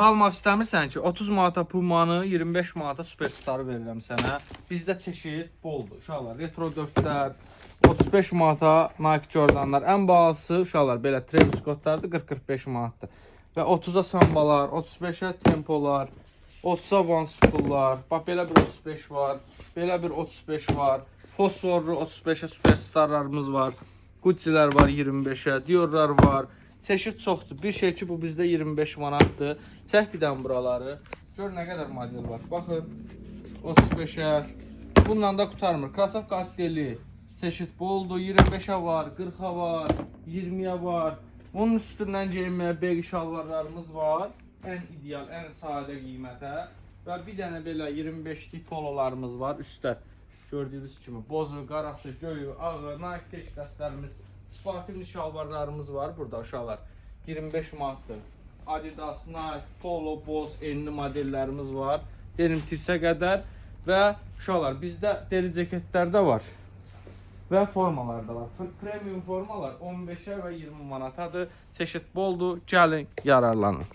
Almaq istəmirsən ki, 30 manata Pumanı, 25 manata Superstar'ı verirəm sənə. Bizdə çeşid boldur. Uşaqlar, retro 4-lər, 35 manata Nike Jordanlar. Ən bahalısı uşaqlar belə Travis Scott'lardır, 40-45 manatdır. Və 30-a Sambalar, 35-ə Tempolar, 30-a Vans School'lar. Bax, belə bir 35 var, belə bir 35 var. Fosforlu 35'e Superstar'larımız var. Gucci'ler var 25'e, Dior'lar var. Çeşit çoxdur. Bir şey ki, bu bizdə 25 manatdır. Çək bir dən buraları. Gör nə qədər model var. Baxın, 35'e. Bununla da qutarmır. Krasovka Atdeli. Çeşit boldur. 25'e var, 40'a var, 20'ye var. Onun üstündən geyinməyə begi şalvarlarımız var. Ən ideal, ən sadə qiymətə. Və bir dənə belə 25'lik pololarımız var üstdə. Gördüyünüz kimi bozu, qarası, göyü, ağı, Nike teş dəstlərimiz, sportivli şalvarlarımız var burada uşaqlar. 25 manatdır. Adidas, Nike, Polo, Boz, enli modellərimiz var. Denim tirsə qədər və uşaqlar bizdə deri ceketlər də var. Və formalar da var. Premium formalar 15'e və 20 manatadır. Çeşit boldur. Gəlin, yararlanın.